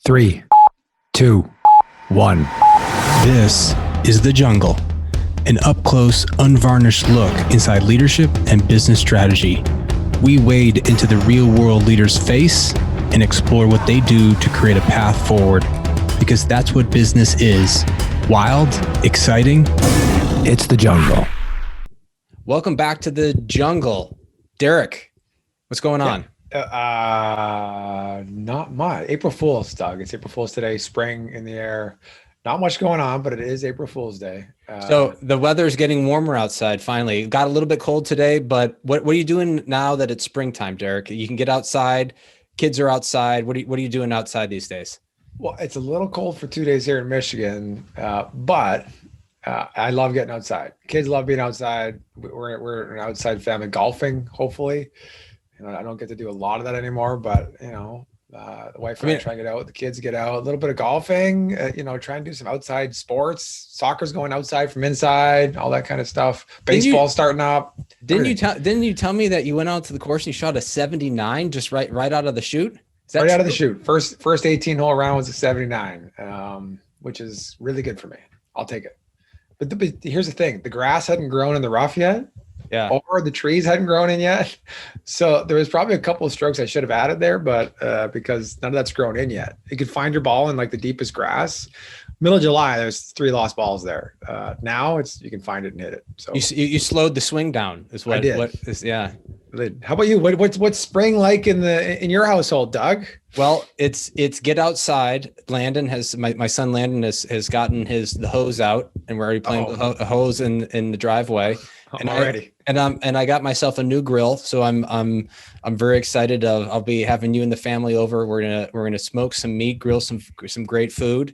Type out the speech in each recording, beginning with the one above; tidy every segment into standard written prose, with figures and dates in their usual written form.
3, 2, 1. This is The Jungle, an up-close, unvarnished look inside leadership and business strategy. We wade into the real-world leaders' face and explore what they do to create a path forward, because that's what business is. Wild, exciting. It's The Jungle. Welcome back to The Jungle. Derek, what's going on? Not much. April Fool's, Doug. It's April Fool's today, spring in the air. Not much going on, but it is April Fool's Day. So the weather's getting warmer outside finally. It got a little bit cold today, but what are you doing now that it's springtime, Derek? You can get outside. Kids are outside. What are you doing outside these days? Well, it's a little cold for 2 days here in Michigan, but I love getting outside. Kids love being outside. We're an outside family, golfing, hopefully. I don't get to do a lot of that anymore, but the wife and I try to get out, the kids get out, a little bit of golfing, try and do some outside sports. Soccer's going outside from inside, all that kind of stuff. Baseball starting up. Didn't you tell me that you went out to the course and you shot a 79 just right out of the chute? Right out of the chute. First 18 hole round was a 79, which is really good for me. I'll take it. But here's the thing: the grass hadn't grown in the rough yet. Yeah. Or the trees hadn't grown in yet. So there was probably a couple of strokes I should have added there, but because none of that's grown in yet. You could find your ball in like the deepest grass. Middle of July, there's 3 lost balls there. Now you can find it and hit it. So you slowed the swing down is what I did. Yeah. How about you? What's spring like in your household, Doug? Well, it's get outside. Landon has my son Landon has gotten the hose out, and we're already playing a hose in the driveway. And I got myself a new grill, so I'm very excited. I'll be having you and the family over. We're gonna smoke some meat, grill some great food.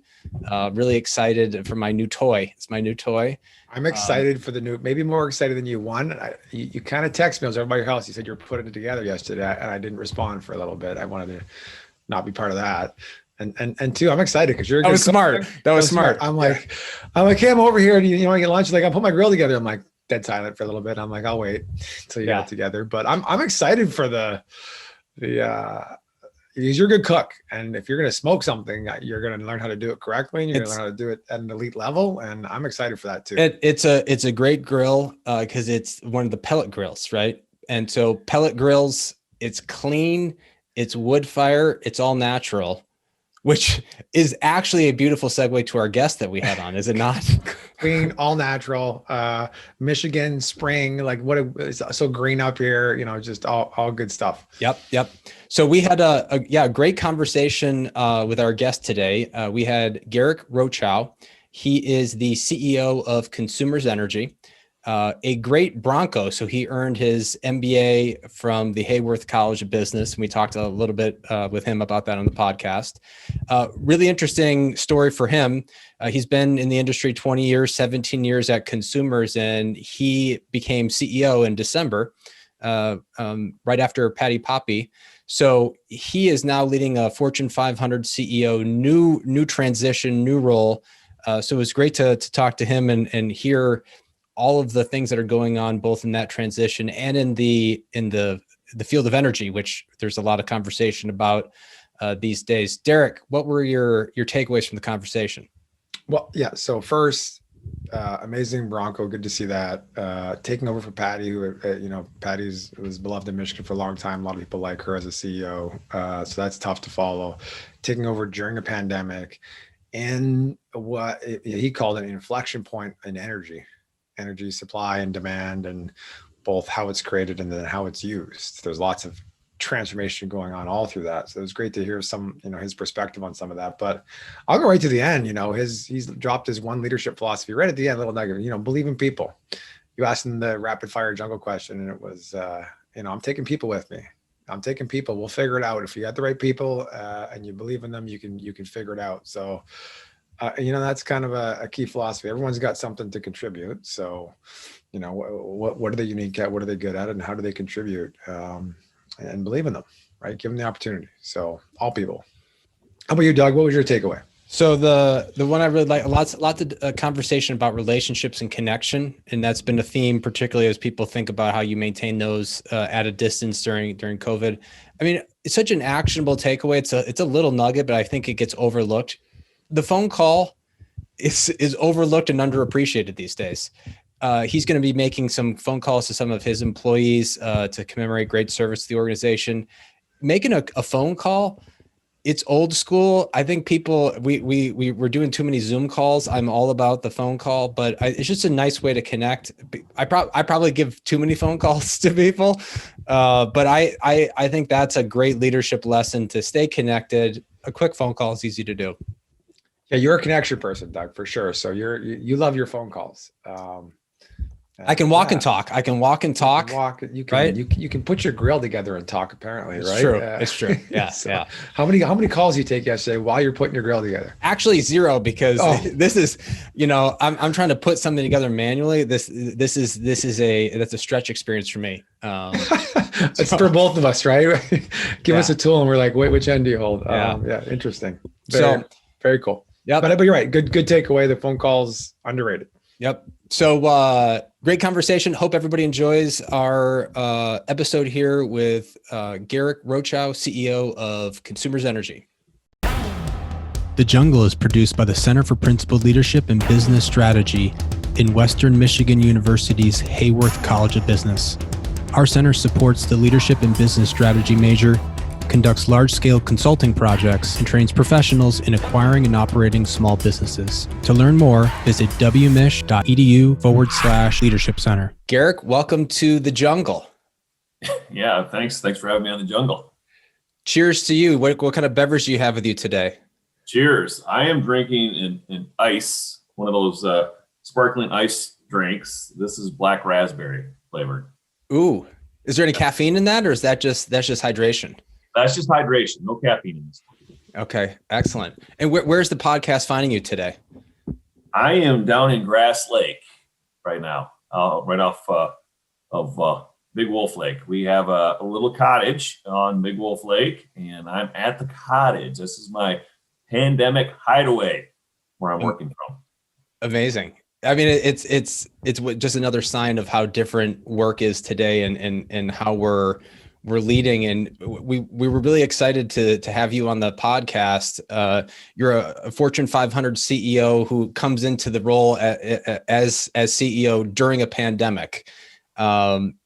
Really excited for my new toy. It's my new toy. I'm excited for the new, maybe more excited than you. One, you kind of texted me. I was over by your house. You said you were putting it together yesterday, and I didn't respond for a little bit. I wanted to not be part of that. And two, I'm excited because you're. That was smart. That was smart. I'm like, hey, I'm over here. Do you want to get lunch? Like, I'll put my grill together. I'm like dead silent for a little bit. I'm like, I'll wait until you get it together. But I'm excited for the because you're a good cook, and if you're going to smoke something, you're going to learn how to do it correctly, and you're going to learn how to do it at an elite level. And I'm excited for that too. It's a great grill because it's one of the pellet grills, right? And so pellet grills, it's clean, it's wood fire, it's all natural, which is actually a beautiful segue to our guest that we had on, is it not? Clean, all natural, Michigan spring, like it's so green up here, just all good stuff. Yep. So we had a great conversation with our guest today. We had Garrick Rochow. He is the CEO of Consumers Energy, a great Bronco. So he earned his MBA from the Haworth College of Business. And we talked a little bit with him about that on the podcast. Really interesting story for him. He's been in the industry 20 years, 17 years at Consumers, and he became CEO in December, right after Patty Poppy. So he is now leading a Fortune 500 CEO, new transition, new role. So it was great to talk to him and hear all of the things that are going on, both in that transition and in the field of energy, which there's a lot of conversation about these days. Derek, what were your takeaways from the conversation? Well, yeah. So first, amazing Bronco. Good to see that. Taking over for Patty, who, Patty was beloved in Michigan for a long time. A lot of people like her as a CEO. So that's tough to follow. Taking over during a pandemic and what he called an inflection point in energy supply and demand, and both how it's created and then how it's used. There's lots of transformation going on all through that. So it was great to hear some, his perspective on some of that. But I'll go right to the end. He's dropped his one leadership philosophy right at the end, little nugget, believe in people. You asked him the rapid fire jungle question, and it was, I'm taking people with me. I'm taking people. We'll figure it out. If you got the right people and you believe in them, you can figure it out. So that's kind of a key philosophy. Everyone's got something to contribute. So, what are they unique at? What are they good at? And how do they contribute? And believe in them, right? Give them the opportunity. So all people. How about you, Doug? What was your takeaway? So the one I really like, lots of conversation about relationships and connection. And that's been a theme, particularly as people think about how you maintain those at a distance during COVID. I mean, it's such an actionable takeaway. It's a little nugget, but I think it gets overlooked. The phone call is overlooked and underappreciated these days. He's going to be making some phone calls to some of his employees to commemorate great service to the organization. Making a phone call, it's old school. I think we're doing too many Zoom calls. I'm all about the phone call, but it's just a nice way to connect. I probably give too many phone calls to people, but I think that's a great leadership lesson to stay connected. A quick phone call is easy to do. Yeah, you're a connection person, Doug, for sure. So you love your phone calls. I can walk and talk. I can walk and talk. You can put your grill together and talk, apparently, it's right? True. It's true. Yeah. So yeah. How many calls you take yesterday while you're putting your grill together? Actually 0, because this is, I'm trying to put something together manually. That's a stretch experience for me. It's for both of us, right? Give us a tool and we're like, wait, which end do you hold? Yeah. Interesting. Very cool. Yeah. But you're right. Good takeaway. The phone calls underrated. Yep. So great conversation. Hope everybody enjoys our episode here with Garrick Rochow, CEO of Consumers Energy. The Jungle is produced by the Center for Principled Leadership and Business Strategy in Western Michigan University's Haworth College of Business. Our center supports the Leadership and Business Strategy major, conducts large-scale consulting projects, and trains professionals in acquiring and operating small businesses. To learn more, visit wmich.edu/leadership center. Garrick, welcome to the Jungle. Yeah, thanks. Thanks for having me on the Jungle. Cheers to you. What kind of beverage do you have with you today? Cheers. I am drinking an ice, one of those sparkling ice drinks. This is black raspberry flavored. Ooh, is there any caffeine in that, or is that's just hydration? That's just hydration, no caffeine in this. Okay, excellent. And where's the podcast finding you today? I am down in Grass Lake right now, right off of Big Wolf Lake. We have a little cottage on Big Wolf Lake, and I'm at the cottage. This is my pandemic hideaway where I'm working from. Amazing. I mean, it's just another sign of how different work is today, and how we're leading. And we were really excited to have you on the podcast. You're a Fortune 500 CEO who comes into the role as CEO during a pandemic.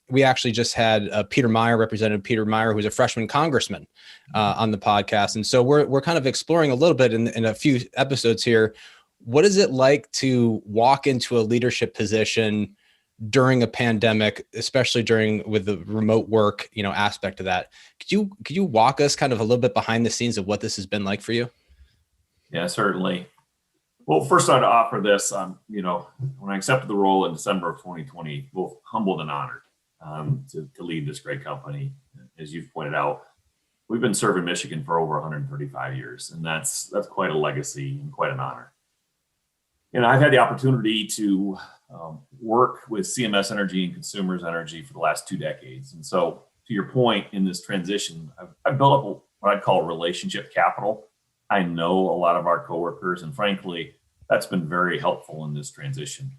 We actually just had Representative Peter Meyer, who's a freshman congressman, on the podcast. And so we're kind of exploring a little bit in a few episodes here. What is it like to walk into a leadership position during a pandemic, especially with the remote work, aspect of that? Could you walk us kind of a little bit behind the scenes of what this has been like for you? Yeah, certainly. Well, first I'd offer this, when I accepted the role in December of 2020, both humbled and honored to lead this great company. As you've pointed out, we've been serving Michigan for over 135 years, and that's quite a legacy and quite an honor. I've had the opportunity to work with CMS Energy and Consumers Energy for the last 2 decades. And so to your point, in this transition, I've built up what I'd call relationship capital. I know a lot of our coworkers, and frankly, that's been very helpful in this transition.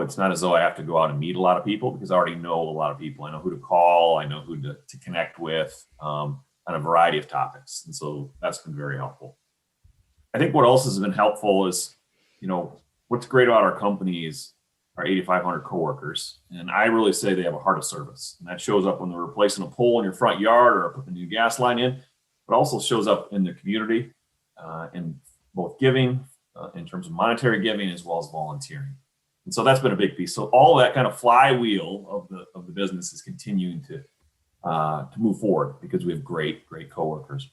It's not as though I have to go out and meet a lot of people, because I already know a lot of people. I know who to call. I know who to connect with on a variety of topics. And so that's been very helpful. I think what else has been helpful is, what's great about our company is our 8,500 coworkers. And I really say they have a heart of service. And that shows up when they're replacing a pole in your front yard or putting a new gas line in, but also shows up in the community in both giving, in terms of monetary giving, as well as volunteering. And so that's been a big piece. So all that kind of flywheel of the business is continuing to move forward because we have great coworkers.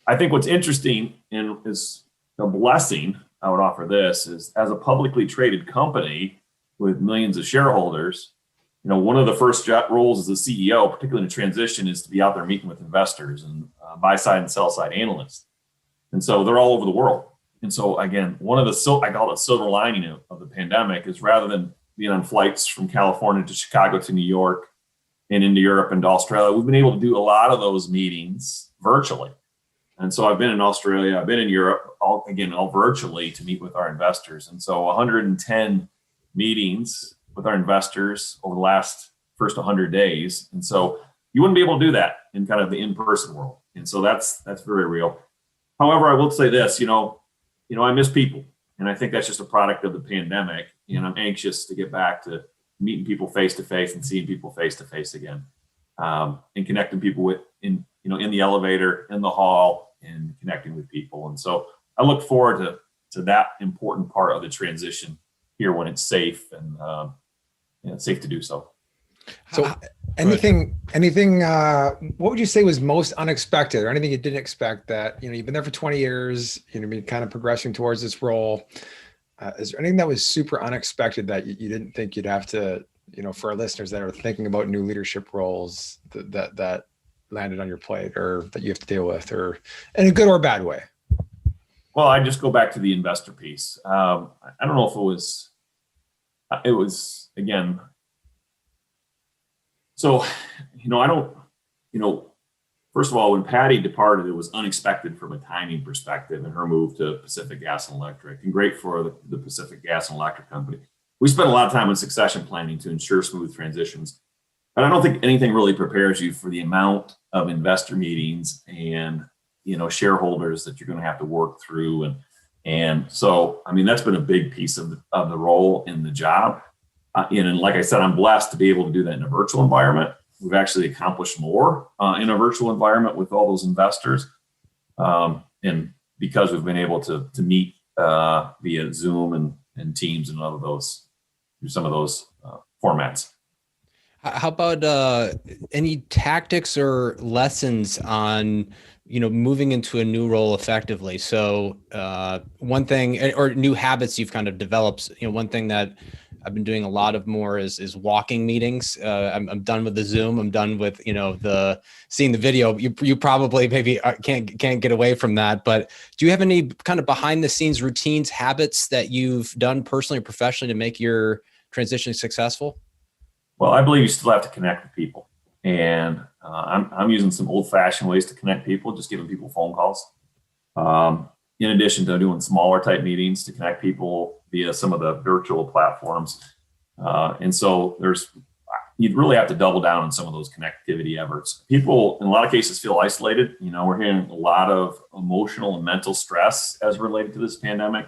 I think what's interesting and is a blessing, I would offer this, is as a publicly traded company with millions of shareholders, one of the first roles as a CEO, particularly in a transition, is to be out there meeting with investors and buy side and sell side analysts. And so they're all over the world. And so again, one of the, I call it silver lining of the pandemic, is rather than being on flights from California to Chicago to New York and into Europe and to Australia, we've been able to do a lot of those meetings virtually. And so I've been in Australia, I've been in Europe, all virtually, to meet with our investors. And so 110 meetings with our investors over the first 100 days. And so you wouldn't be able to do that in kind of the in-person world. And so that's very real. However, I will say this, I miss people. And I think that's just a product of the pandemic. And I'm anxious to get back to meeting people face to face and seeing people face to face again, and connecting people in the elevator, in the hall, and connecting with people. And so I look forward to that important part of the transition here when it's safe and it's safe to do so. So anything, what would you say was most unexpected, or anything you didn't expect that, you've been there for 20 years, been kind of progressing towards this role. Is there anything that was super unexpected that you didn't think you'd have to, for our listeners that are thinking about new leadership roles that landed on your plate, or that you have to deal with, or in a good or bad way? Well, I just go back to the investor piece. I don't know if it was again. So, first of all, when Patty departed, it was unexpected from a timing perspective, and her move to Pacific Gas and Electric, and great for the Pacific Gas and Electric Company. We spent a lot of time on succession planning to ensure smooth transitions. But I don't think anything really prepares you for the amount of investor meetings and, shareholders that you're going to have to work through. And so, that's been a big piece of the role in the job. And like I said, I'm blessed to be able to do that in a virtual environment. We've actually accomplished more in a virtual environment with all those investors. And because we've been able to meet via Zoom and Teams and all of those, through some of those formats. How about any tactics or lessons on, moving into a new role effectively? So one thing, or new habits you've kind of developed, one thing that I've been doing a lot of more is walking meetings. I'm done with the Zoom. I'm done with, the seeing the video. You probably maybe can't get away from that, but do you have any kind of behind the scenes routines, habits that you've done personally or professionally to make your transition successful? Well, I believe you still have to connect with people, and I'm using some old-fashioned ways to connect people, just giving people phone calls. In addition to doing smaller type meetings to connect people via some of the virtual platforms. And so you'd really have to double down on some of those connectivity efforts. People in a lot of cases feel isolated. We're hearing a lot of emotional and mental stress as related to this pandemic.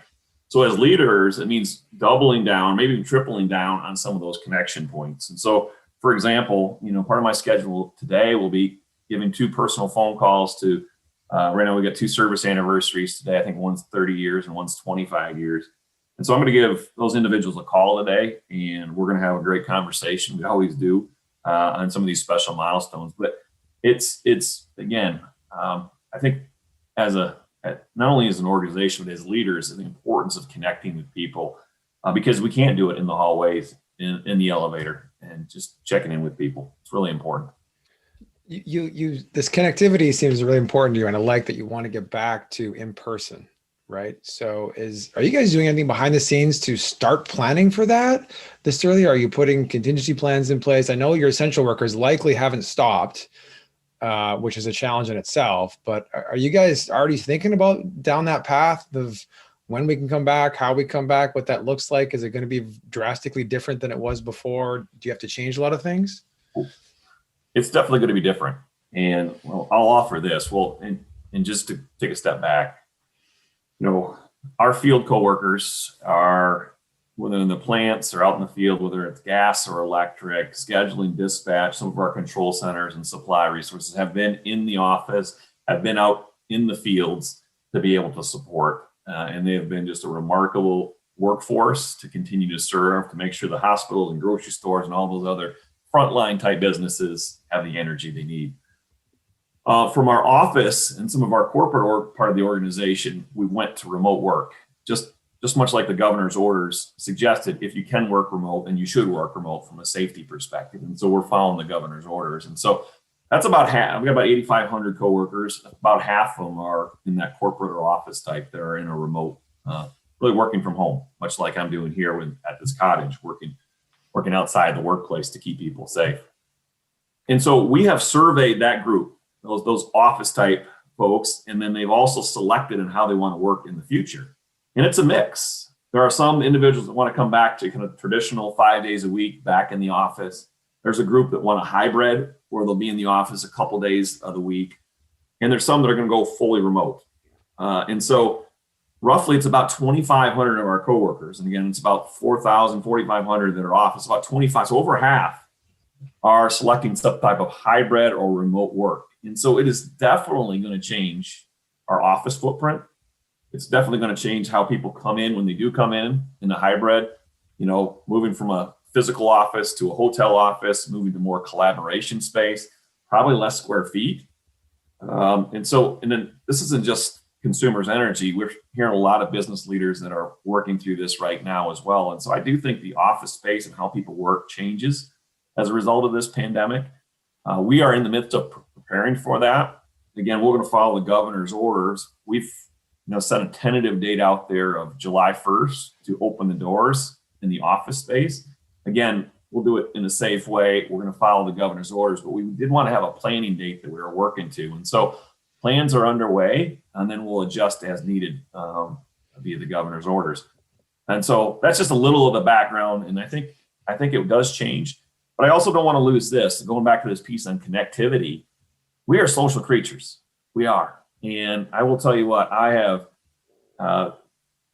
So as leaders, it means doubling down, maybe even tripling down on some of those connection points. And so, for example, part of my schedule today will be giving 2 personal phone calls to, right now we got 2 service anniversaries today. I think one's 30 years and one's 25 years. And so I'm going to give those individuals a call today, and we're going to have a great conversation. We always do on some of these special milestones. But it's again, I think not only as an organization, but as leaders, the importance of connecting with people, because we can't do it in the hallways, in the elevator, and just checking in with people. It's really important. You this connectivity seems really important to you, and I like that you want to get back to in person, right? So are you guys doing anything behind the scenes to start planning for that this early? Are you putting contingency plans in place? I know your essential workers likely haven't stopped, which is a challenge in itself, but are you guys already thinking about down that path of when we can come back, how we come back, what that looks like? Is it going to be drastically different than it was before? Do you have to change a lot of things? It's definitely going to be different. And well, I'll offer this. Well, and just to take a step back, our field coworkers are, whether in the plants or out in the field, whether it's gas or electric, scheduling, dispatch, some of our control centers and supply resources have been in the office, have been out in the fields to be able to support. And they have been just a remarkable workforce to continue to serve, to make sure the hospitals and grocery stores and all those other frontline type businesses have the energy they need. From our office and some of our corporate part of the organization, we went to remote work, just much like the governor's orders suggested. If you can work remote, then you should work remote from a safety perspective. And so we're following the governor's orders. And so that's about half. We got about 8,500 coworkers. About half of them are in that corporate or office type that are in a remote, really working from home, much like I'm doing here at this cottage, working outside the workplace to keep people safe. And so we have surveyed that group, those office type folks, and then they've also selected in how they want to work in the future. And it's a mix. There are some individuals that want to come back to kind of traditional 5 days a week back in the office. There's a group that want a hybrid where they'll be in the office a couple days of the week. And there's some that are going to go fully remote. And so roughly it's about 2,500 of our coworkers. And again, it's about 4,000, 4,500 that are off. It's about 25. So over half are selecting some type of hybrid or remote work. And so it is definitely going to change our office footprint. It's definitely going to change how people come in when they do come in the hybrid, moving from a physical office to a hotel office, moving to more collaboration space, probably less square feet. And then this isn't just consumers energy. We're hearing a lot of business leaders that are working through this right now as well. And so I do think the office space and how people work changes as a result of this pandemic. We are in the midst of preparing for that. Again, we're going to follow the governor's orders. We've set a tentative date out there of July 1st to open the doors in the office space. Again, we'll do it in a safe way. We're going to follow the governor's orders, but we did want to have a planning date that we were working to. And so plans are underway, and then we'll adjust as needed via the governor's orders. And so that's just a little of the background. And I think it does change, but I also don't want to lose this. Going back to this piece on connectivity, we are social creatures. We are. And I will tell you what, I have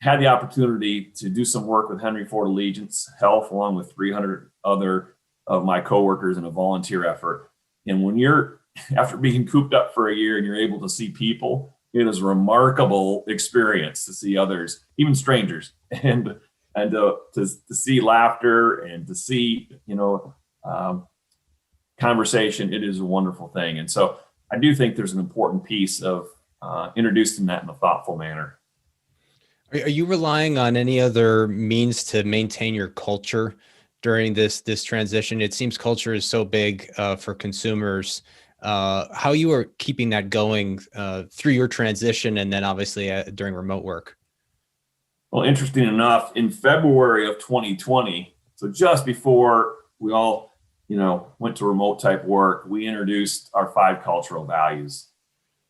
had the opportunity to do some work with Henry Ford Allegiance Health, along with 300 other of my coworkers in a volunteer effort. And when you're, after being cooped up for a year and you're able to see people, it is a remarkable experience to see others, even strangers, and to see laughter and to see, conversation. It is a wonderful thing. And so I do think there's an important piece of introducing that in a thoughtful manner. Are you relying on any other means to maintain your culture during this transition? It seems culture is so big for consumers. How you are keeping that going through your transition, and then obviously during remote work? Well, interesting enough, in February of 2020, so just before we all, went to remote type work, we introduced our 5 cultural values.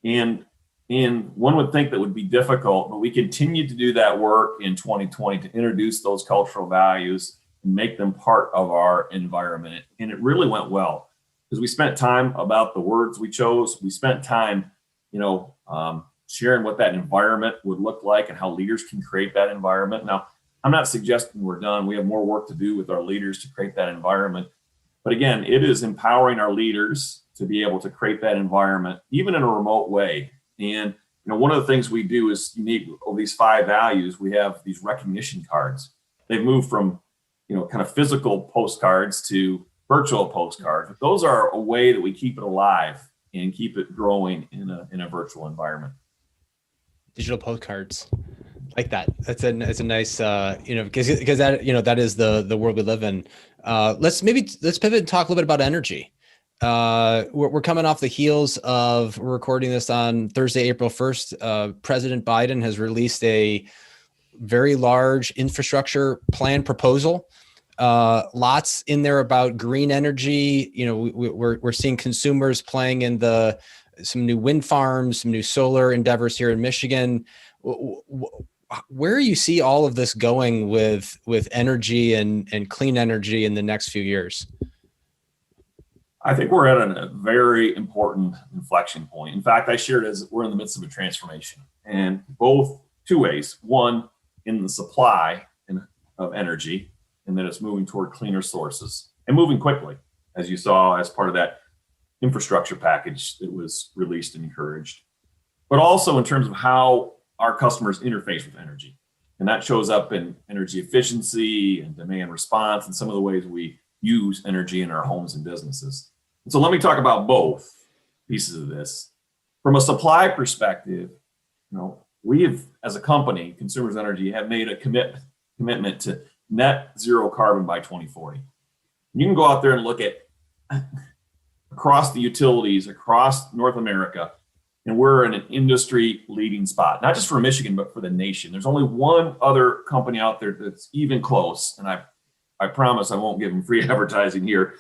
And one would think that would be difficult, but we continued to do that work in 2020 to introduce those cultural values and make them part of our environment. And it really went well because we spent time about the words we chose. We spent time, sharing what that environment would look like and how leaders can create that environment. Now, I'm not suggesting we're done. We have more work to do with our leaders to create that environment. But again, it is empowering our leaders to be able to create that environment, even in a remote way. And one of the things we do is unique of these 5 values. We have these recognition cards. They've moved from kind of physical postcards to virtual postcards. But those are a way that we keep it alive and keep it growing in a virtual environment. Digital postcards, like that. It's a nice because that that is the world we live in. Let's pivot and talk a little bit about energy. We're coming off the heels of recording this on Thursday, April 1st. President Biden has released a very large infrastructure plan proposal. Lots in there about green energy. We're seeing consumers playing in some new wind farms, some new solar endeavors here in Michigan. Where you see all of this going with energy and clean energy in the next few years? I think we're at a very important inflection point. In fact, I shared as we're in the midst of a transformation, and both 2 ways. One, in the supply of energy, and then it's moving toward cleaner sources and moving quickly, as you saw as part of that infrastructure package that was released and encouraged, but also in terms of how our customers interface with energy. And that shows up in energy efficiency and demand response and some of the ways we use energy in our homes and businesses. And so let me talk about both pieces of this. From a supply perspective, we have, as a company, Consumers Energy, have made a commitment to net zero carbon by 2040. You can go out there and look at across the utilities across North America, and we're in an industry leading spot, not just for Michigan, but for the nation. There's only one other company out there that's even close, and I promise I won't give them free advertising here.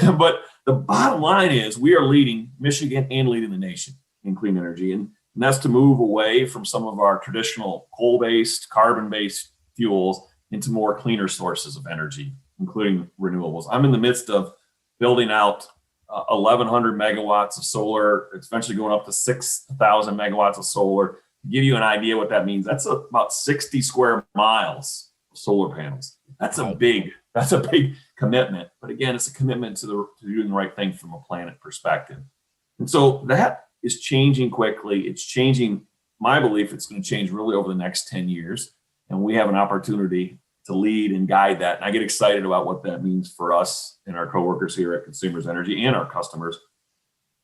But the bottom line is we are leading Michigan and leading the nation in clean energy. And that's to move away from some of our traditional coal-based, carbon-based fuels into more cleaner sources of energy, including renewables. I'm in the midst of building out 1,100 megawatts of solar. It's eventually going up to 6,000 megawatts of solar. To give you an idea what that means, that's about 60 square miles of solar panels. That's a big commitment. But again, it's a commitment to doing the right thing from a planet perspective. And so that is changing quickly. It's changing. My belief, it's going to change really over the next 10 years. And we have an opportunity to lead and guide that. And I get excited about what that means for us and our coworkers here at Consumers Energy and our customers.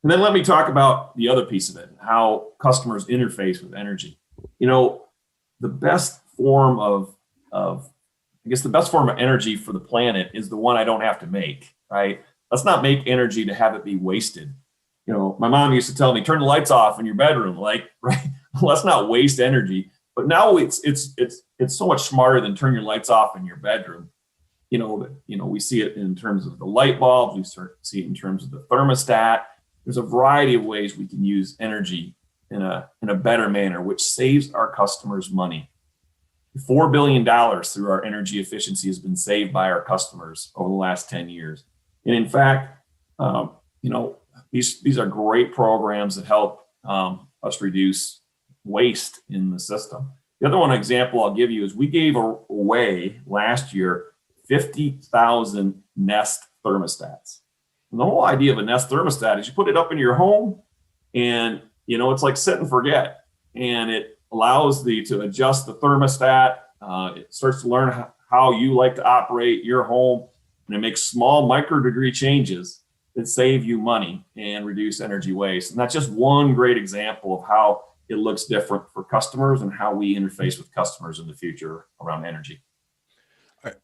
And then let me talk about the other piece of it, how customers interface with energy. The best form of energy for the planet is the one I don't have to make, right? Let's not make energy to have it be wasted. My mom used to tell me, turn the lights off in your bedroom, right? Let's not waste energy. But now it's so much smarter than turn your lights off in your bedroom. We see it in terms of the light bulb. We see it in terms of the thermostat. There's a variety of ways we can use energy in a better manner, which saves our customers money. $4 billion through our energy efficiency has been saved by our customers over the last 10 years. And in fact, these are great programs that help us reduce waste in the system. The other example I'll give you is we gave away last year 50,000 Nest thermostats. And the whole idea of a Nest thermostat is you put it up in your home and, it's like set and forget. And it allows to adjust the thermostat. It starts to learn how you like to operate your home. And it makes small micro-degree changes that save you money and reduce energy waste. And that's just one great example of how it looks different for customers and how we interface with customers in the future around energy. All right.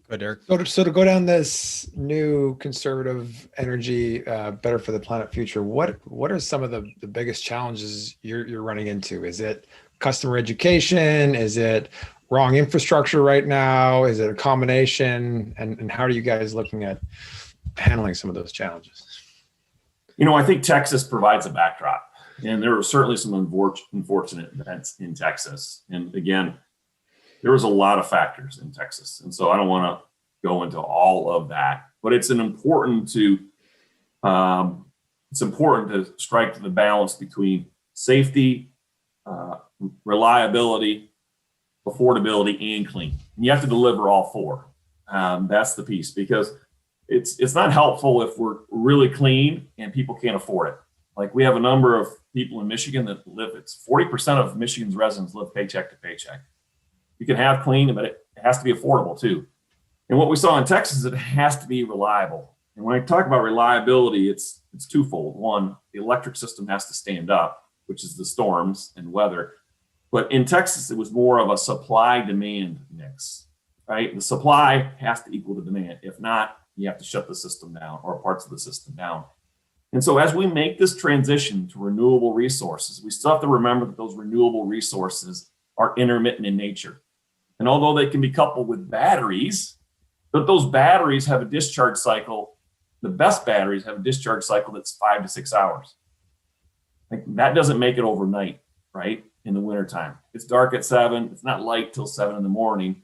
Go ahead, Eric. So to go down this new conservative energy, better for the planet future, what are some of the biggest challenges you're running into? Is it customer education? Is it wrong infrastructure right now? Is it a combination? And how are you guys looking at handling some of those challenges? I think Texas provides a backdrop. And there were certainly some unfortunate events in Texas. And again, there was a lot of factors in Texas. And so I don't want to go into all of that, but it's important to strike the balance between safety, reliability, affordability, and clean. And you have to deliver all four. That's the piece, because it's not helpful if we're really clean and people can't afford it. Like we have a number of people in Michigan that it's 40% of Michigan's residents live paycheck to paycheck. You can have clean, but it has to be affordable too. And what we saw in Texas is it has to be reliable. And when I talk about reliability, it's twofold. One, the electric system has to stand up, which is the storms and weather. But in Texas, it was more of a supply-demand mix, right? The supply has to equal the demand. If not, you have to shut the system down or parts of the system down. And so as we make this transition to renewable resources, we still have to remember that those renewable resources are intermittent in nature. And although they can be coupled with batteries, but those batteries have a discharge cycle. The best batteries have a discharge cycle that's 5 to 6 hours. Like that doesn't make it overnight, right? In the wintertime. It's dark at 7. It's not light till 7 in the morning.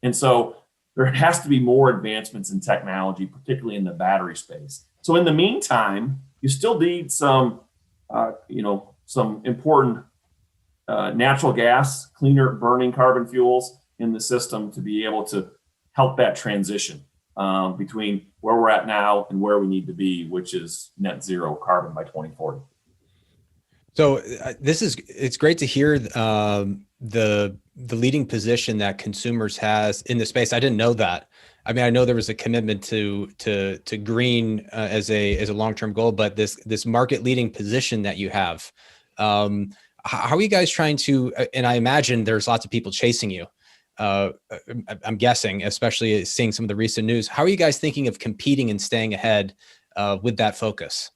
And so there has to be more advancements in technology, particularly in the battery space. So in the meantime, you still need some important natural gas, cleaner burning carbon fuels in the system to be able to help that transition between where we're at now and where we need to be, which is net zero carbon by 2040. So it's great to hear the leading position that Consumers has in the space. I didn't know that. I mean, I know there was a commitment to green as a long-term goal, but this market leading position that you have, how are you guys trying to? And I imagine there's lots of people chasing you. I'm guessing, especially seeing some of the recent news. How are you guys thinking of competing and staying ahead with that focus?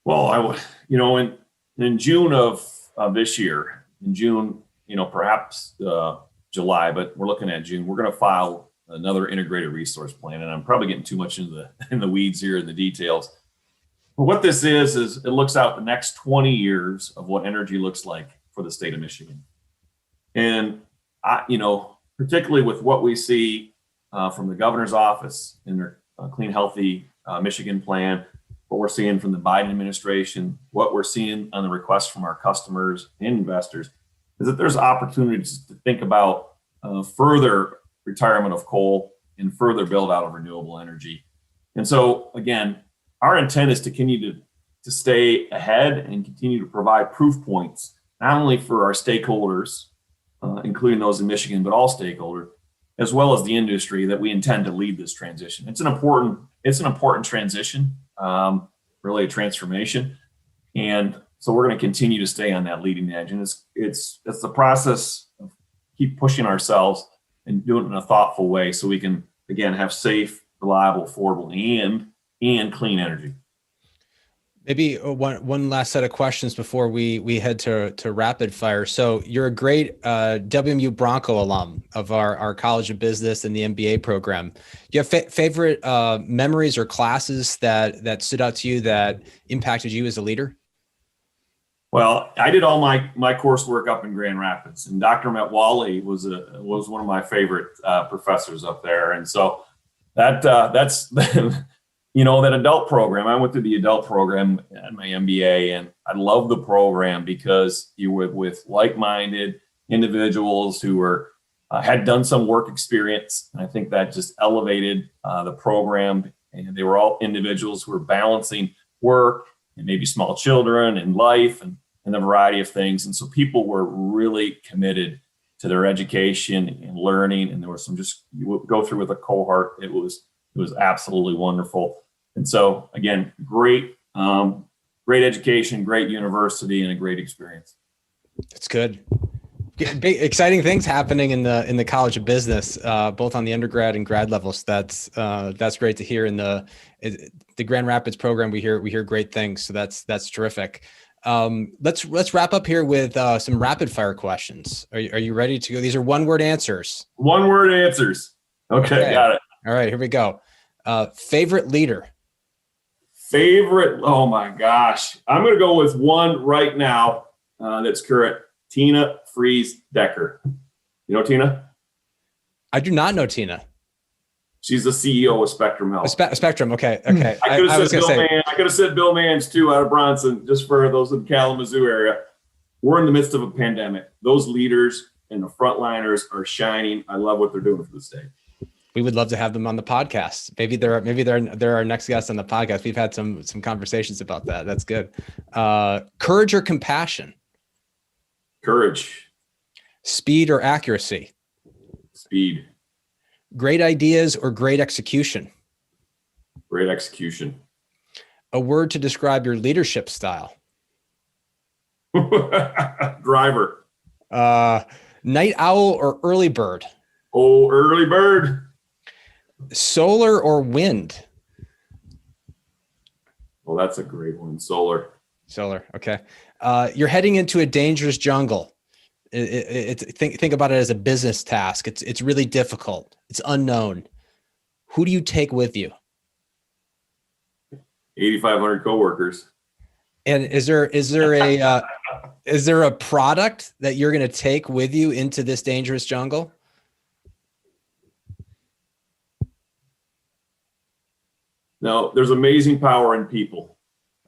Well, in June of this year, in June, perhaps July, but we're looking at June, we're going to file another integrated resource plan. And I'm probably getting too much in the weeds here in the details. But what this is it looks out the next 20 years of what energy looks like for the state of Michigan. And, particularly with what we see from the governor's office in their Clean, Healthy Michigan plan, what we're seeing from the Biden administration, what we're seeing on the requests from our customers and investors, is that there's opportunities to think about further retirement of coal and further build out of renewable energy. And so, again, our intent is to continue to stay ahead and continue to provide proof points, not only for our stakeholders, including those in Michigan, but all stakeholders, as well as the industry, that we intend to lead this transition. It's an important transition, really a transformation. And so we're going to continue to stay on that leading edge. And it's the process of keep pushing ourselves and doing it in a thoughtful way so we can, again, have safe, reliable, affordable, and clean energy. Maybe one last set of questions before we head to rapid fire. So you're a great WMU Bronco alum of our College of Business and the MBA program. Do you have favorite memories or classes that stood out to you that impacted you as a leader? Well, I did all my coursework up in Grand Rapids, and Dr. Metwally was one of my favorite professors up there, and so that's that adult program. I went through the adult program at my MBA, and I love the program because you were with like-minded individuals who had done some work experience, and I think that just elevated the program. And they were all individuals who were balancing work and maybe small children and life and a variety of things. And so people were really committed to their education and learning. And there was you would go through with a cohort. It was absolutely wonderful. And so again, great education, great university, and a great experience. That's good. Big, exciting things happening in the College of Business, both on the undergrad and grad levels. That's great to hear. In the Grand Rapids program, we hear great things. So that's terrific. Let's wrap up here with some rapid fire questions. Are you ready to go? These are one-word answers. One-word answers. Okay, got it. All right, here we go. Favorite leader. Oh my gosh. I'm going to go with one right now that's current. Tina Fries Decker. You know Tina? I do not know Tina. She's the CEO of Spectrum Health. Spectrum. Okay. I could have said Bill Mans too, out of Bronson, just for those in the Kalamazoo area. We're in the midst of a pandemic. Those leaders and the frontliners are shining. I love what they're doing for the state. We would love to have them on the podcast. Maybe they're our next guest on the podcast. We've had some conversations about that. That's good. Courage or compassion? Courage. Speed or accuracy? Speed. Great ideas or great execution? Great execution. A word to describe your leadership style? Driver. Night owl or early bird? Oh, early bird. Solar or wind? Well, that's a great one. Solar. Okay. You're heading into a dangerous jungle. Think about it as a business task. It's really difficult. It's unknown. Who do you take with you? 8,500 coworkers. And is there a product that you're going to take with you into this dangerous jungle? No, there's amazing power in people.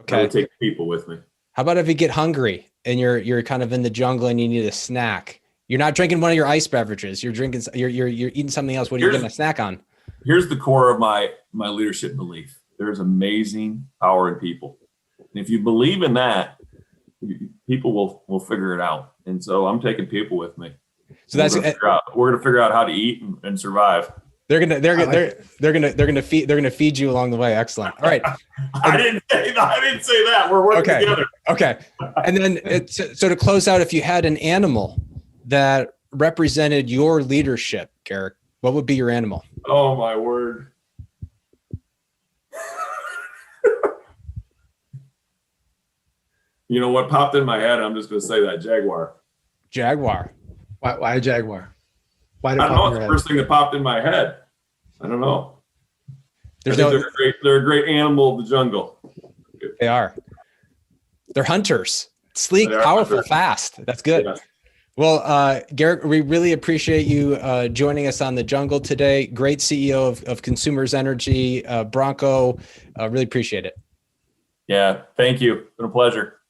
Okay. I would take people with me. How about if you get hungry and you're kind of in the jungle and you need a snack? You're not drinking one of your ice beverages. You're eating something else. What are you getting a snack on? Here's the core of my leadership belief. There's amazing power in people. And if you believe in that, people will figure it out. And so I'm taking people with me. So we're going to figure out how to eat and survive. They're gonna feed you along the way. Excellent. All right. I didn't say that. We're working together. Okay. And then so to close out, if you had an animal that represented your leadership, Garrick, what would be your animal? Oh my word. You know what popped in my head? I'm just going to say that Jaguar. Jaguar. Why a Jaguar? I don't know. It's the first thing that popped in my head. I don't know. They're a great animal of the jungle. They are. They're hunters. Sleek, powerful, fast. That's good. Yeah. Well, Garrick, we really appreciate you joining us on The Jungle today. Great CEO of Consumers Energy, Bronco. Really appreciate it. Yeah, thank you. It's been a pleasure.